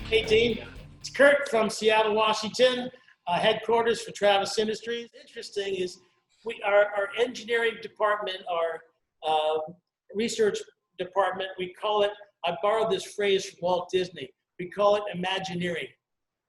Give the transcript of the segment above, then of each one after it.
Hey, Dean. It's Kurt from Seattle, Washington, headquarters for Travis Industries. Interesting is our engineering department, our research department, we call it, I borrowed this phrase from Walt Disney, we call it Imagineering.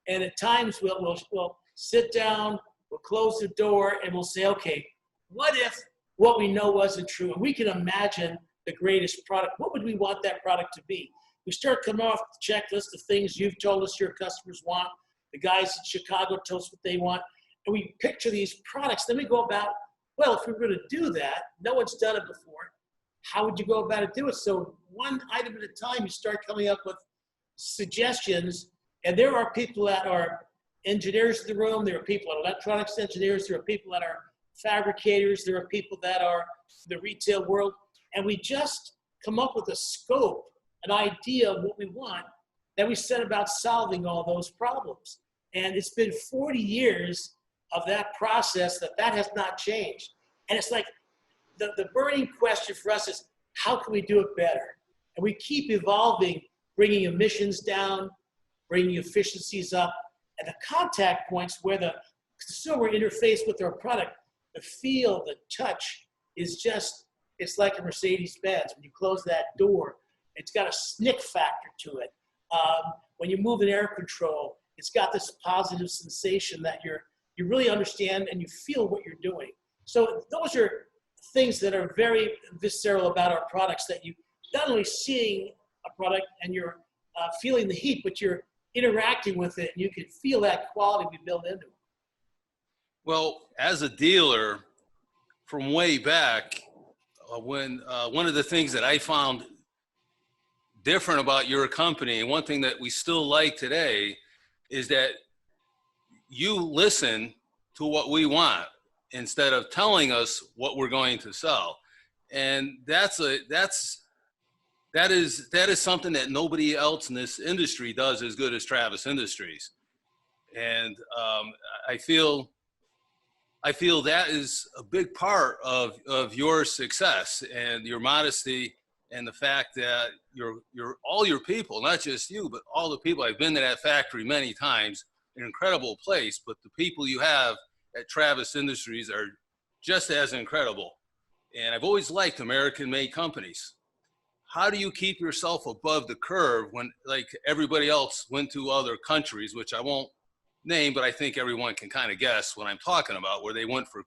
And at times we'll sit down, we'll close the door, and we'll say, okay, what if what we know wasn't true? And we can imagine the greatest product. What would we want that product to be? We start coming off the checklist of things you've told us your customers want. The guys in Chicago told us what they want. And we picture these products. Then we go about, well, if we were going to do that, no one's done it before. How would you go about it? Do it? So one item at a time, you start coming up with suggestions. And there are people that are engineers in the room. There are people that are electronics engineers. There are people that are fabricators. There are people that are the retail world. And we just come up with a scope, an idea of what we want, then we set about solving all those problems. And it's been 40 years of that process that has not changed. And it's like the burning question for us is, how can we do it better? And we keep evolving, bringing emissions down, bringing efficiencies up, and the contact points where the consumer interface with our product, the feel, the touch is just, it's like a Mercedes-Benz. When you close that door, it's got a snick factor to it. When you move an air control, it's got this positive sensation that you really understand and you feel what you're doing. So those are things that are very visceral about our products, that you not only seeing a product and you're feeling the heat, but you're interacting with it and you can feel that quality we build into it. Well, as a dealer from way back, when one of the things that I found different about your company, and one thing that we still like today, is that you listen to what we want instead of telling us what we're going to sell. And that is something that nobody else in this industry does as good as Travis Industries. And I feel that is a big part of your success and your modesty, and the fact that all your people, not just you, but all the people. I've been to that factory many times, an incredible place, but the people you have at Travis Industries are just as incredible. And I've always liked American-made companies. How do you keep yourself above the curve when, like, everybody else went to other countries, which I won't name, but I think everyone can kind of guess what I'm talking about, where they went for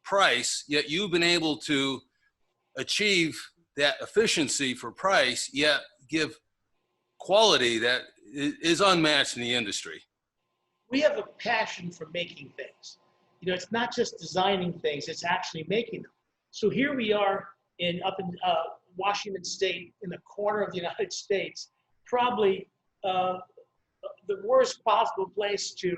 price, yet you've been able to achieve that efficiency for price, yet give quality that is unmatched in the industry? We have a passion for making things. You know, it's not just designing things, it's actually making them. So here we are up in Washington State, in the corner of the United States, probably the worst possible place to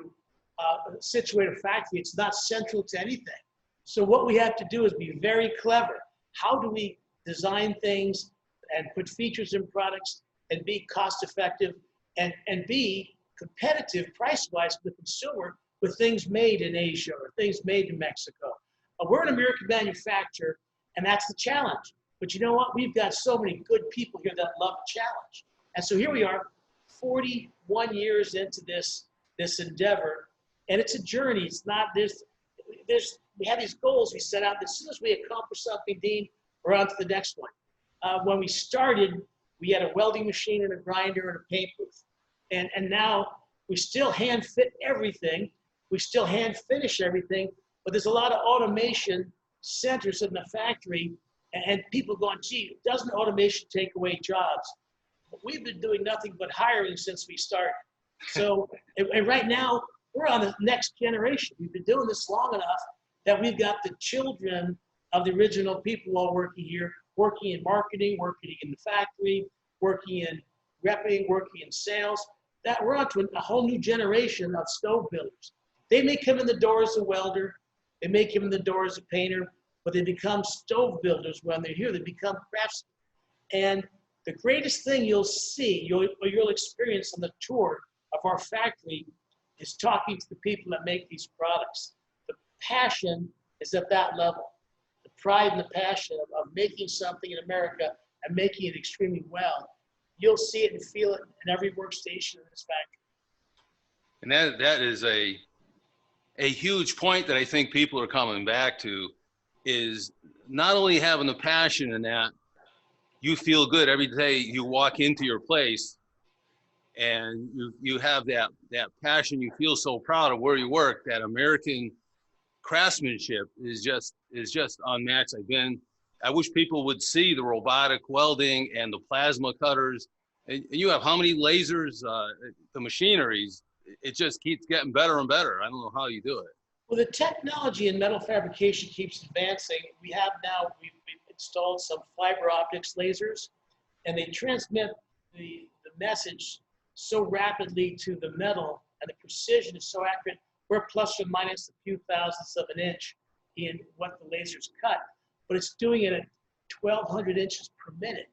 situate a factory. It's not central to anything. So what we have to do is be very clever. How do we design things and put features in products and be cost effective and be competitive price-wise to the consumer with things made in Asia or things made in Mexico? We're an American manufacturer, and that's the challenge. But you know what? We've got so many good people here that love a challenge. And so here we are, 41 years into this endeavor, and it's a journey. It's not this. We have these goals we set out. As soon as we accomplish something, Dean, we're on to the next one. When we started, we had a welding machine and a grinder and a paint booth. And now we still hand fit everything. We still hand finish everything, but there's a lot of automation centers in the factory, and people going, gee, doesn't automation take away jobs? We've been doing nothing but hiring since we started. So, and right now, we're on the next generation. We've been doing this long enough that we've got the children of the original people all working here, working in marketing, working in the factory, working in repping, working in sales. That we're on to a whole new generation of stove builders. They may come in the door as a welder, they may come in the door as a painter, but they become stove builders when they're here. They become craftsmen. And the greatest thing you'll see, you'll experience on the tour of our factory is talking to the people that make these products. The passion is at that level. The pride and the passion of making something in America and making it extremely well you'll see it and feel it in every workstation in this factory. And that is a huge point that I think people are coming back to, is not only having the passion in that, you feel good every day you walk into your place, and you have that passion. You feel so proud of where you work. That American craftsmanship is just unmatched. I wish people would see the robotic welding and the plasma cutters. And you have how many lasers, the machineries, it just keeps getting better and better. I don't know how you do it. Well, the technology in metal fabrication keeps advancing. We've installed some fiber optics lasers, and they transmit the message so rapidly to the metal, and the precision is so accurate. We're plus or minus a few thousandths of an inch in what the lasers cut, but it's doing it at 1,200 inches per minute.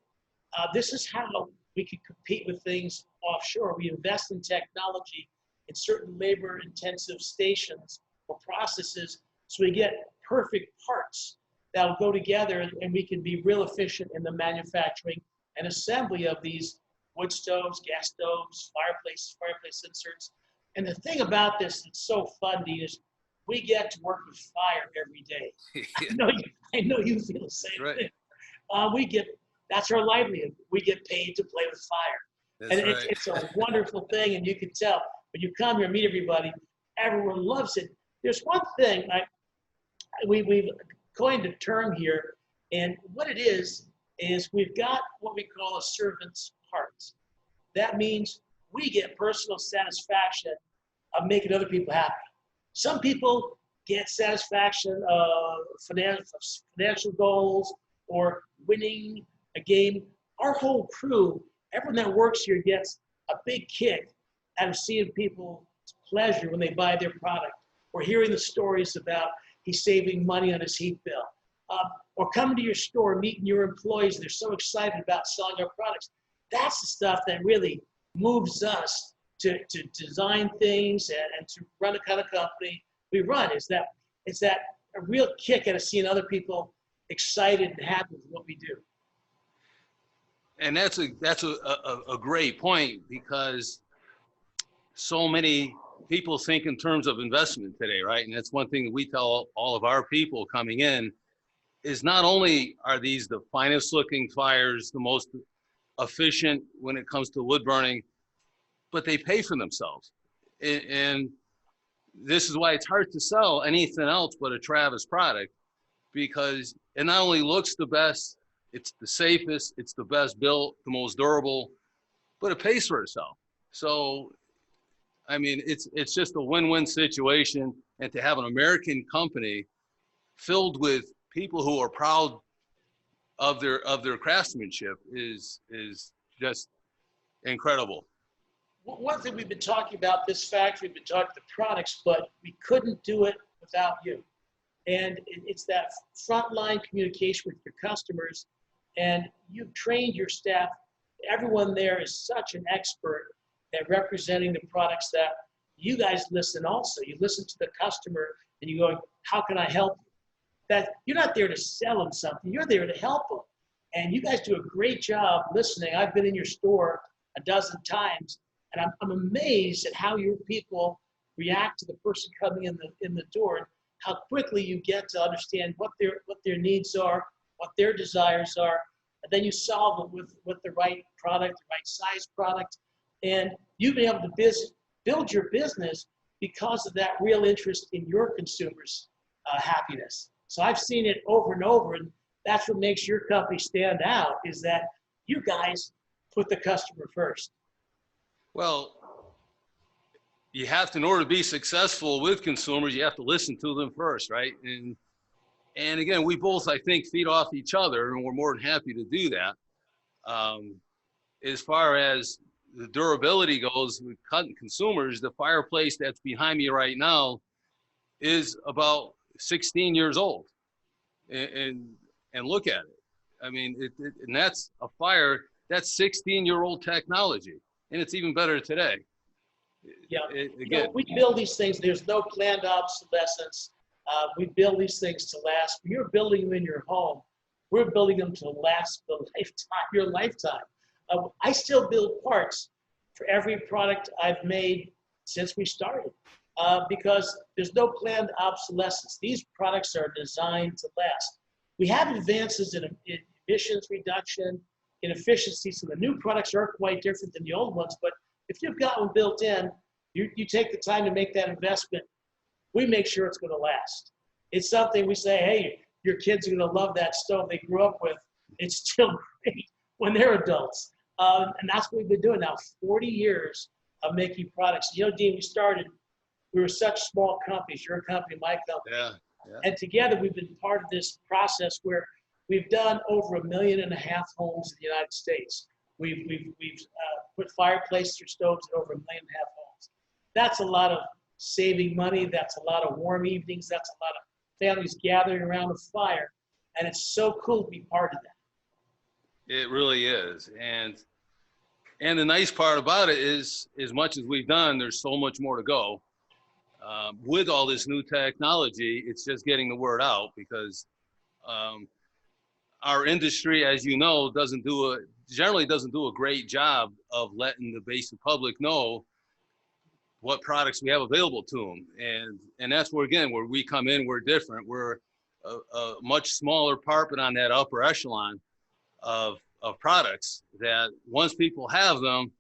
This is how we can compete with things offshore. We invest in technology in certain labor-intensive stations or processes, so we get perfect parts that will go together, and we can be real efficient in the manufacturing and assembly of these wood stoves, gas stoves, fireplace inserts. And the thing about this that's so fun, Dean, is we get to work with fire every day. I know you feel the same right. thing. That's our livelihood. We get paid to play with fire. That's and right. it's a wonderful thing, and you can tell when you come here and meet everybody, everyone loves it. There's one thing, we've coined a term here, and what it is we've got what we call a servant's heart. That means we get personal satisfaction of making other people happy. Some people get satisfaction of financial goals or winning a game. Our whole crew, everyone that works here, gets a big kick out of seeing people's pleasure when they buy their product, or hearing the stories about he's saving money on his heat bill, or coming to your store, meeting your employees, and they're so excited about selling our products. That's the stuff that really moves us to design things and to run the kind of company we run. It's that a real kick out of seeing other people excited and happy with what we do. And that's a great point, because so many people think in terms of investment today, right? And that's one thing that we tell all of our people coming in, is not only are these the finest looking fires, the most efficient when it comes to wood burning, but they pay for themselves. And this is why it's hard to sell anything else but a Travis product, because it not only looks the best, it's the safest, it's the best built, the most durable, but it pays for itself. So, I mean, it's just a win-win situation. And to have an American company filled with people who are proud of their craftsmanship is just incredible. One thing we've been talking about this factory, we've been talking the products, but we couldn't do it without you. And it's that frontline communication with your customers, and you've trained your staff. Everyone there is such an expert at representing the products that you guys listen also. You listen to the customer and you go, how can I help you? That you're not there to sell them something, you're there to help them. And you guys do a great job listening. I've been in your store a dozen times, and I'm amazed at how your people react to the person coming in the door, and how quickly you get to understand what their needs are, what their desires are, and then you solve it with the right product, the right size product. And you've been able to build your business because of that real interest in your consumers' happiness. So I've seen it over and over, and that's what makes your company stand out, is that you guys put the customer first. Well, you have to, in order to be successful with consumers, you have to listen to them first, right? And again, we both, I think, feed off each other, and we're more than happy to do that. As far as the durability goes with consumers, the fireplace that's behind me right now is about 16 years old. And look at it. I mean, and that's a fire, that's 16-year-old technology, and it's even better today. Yeah, Again, we build these things. There's no planned obsolescence. We build these things to last. When you're building them in your home, we're building them to last the lifetime, your lifetime. I still build parts for every product I've made since we started because there's no planned obsolescence. These products are designed to last. We have advances in emissions reduction, in efficiency, so the new products are quite different than the old ones, but if you've got one built in, you take the time to make that investment, we make sure it's going to last. It's something we say, hey, your kids are going to love that stove they grew up with. It's still great when they're adults. And that's what we've been doing now, 40 years of making products. You know, Dean, we were such small companies, your company, my company. Yeah, yeah. And together we've been part of this process where we've done over 1.5 million homes in the United States. We've put fireplaces or stoves in over 1.5 million homes. That's a lot of saving money. That's a lot of warm evenings. That's a lot of families gathering around a fire. And it's so cool to be part of that. It really is. And the nice part about it is, as much as we've done, there's so much more to go. With all this new technology, it's just getting the word out because our industry, as you know, generally doesn't do a great job of letting the basic public know what products we have available to them. And that's where, again, where we come in, we're different. We're a much smaller part, but on that upper echelon of products that once people have them,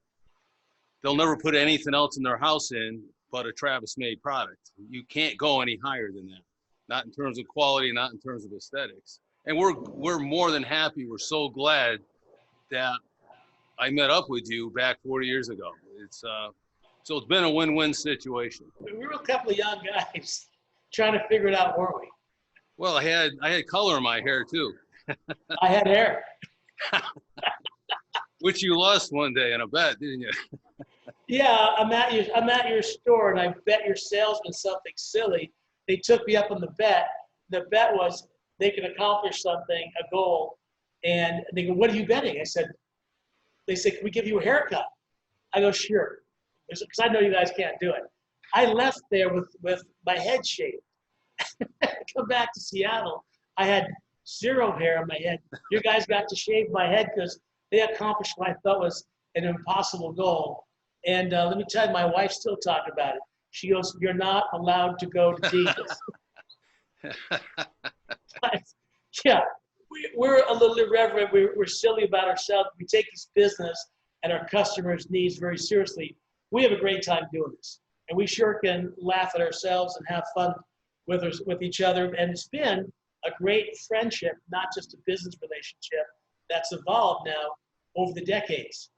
they'll never put anything else in their house in but a Travis made product. You can't go any higher than that. Not in terms of quality, not in terms of aesthetics. And we're more than happy. We're so glad that I met up with you back 40 years ago. So it's been a win-win situation. We were a couple of young guys trying to figure it out, weren't we? Well, I had color in my hair too. I had hair. Which you lost one day in a bet, didn't you? Yeah, I'm at your store, and I bet your salesman something silly. They took me up on the bet. The bet was they can accomplish something, a goal, and they go, "What are you betting?" They said, "Can we give you a haircut?" I go, "Sure," because I know you guys can't do it. I left there with my head shaved. Come back to Seattle, I had 0 hair on my head. You guys got to shave my head because they accomplished what I thought was an impossible goal. And let me tell you, my wife still talked about it. She goes, "You're not allowed to go to Dean's." Yeah, we're a little irreverent. We're silly about ourselves. We take this business and our customers' needs very seriously. We have a great time doing this. And we sure can laugh at ourselves and have fun with each other. And it's been a great friendship, not just a business relationship, that's evolved now over the decades.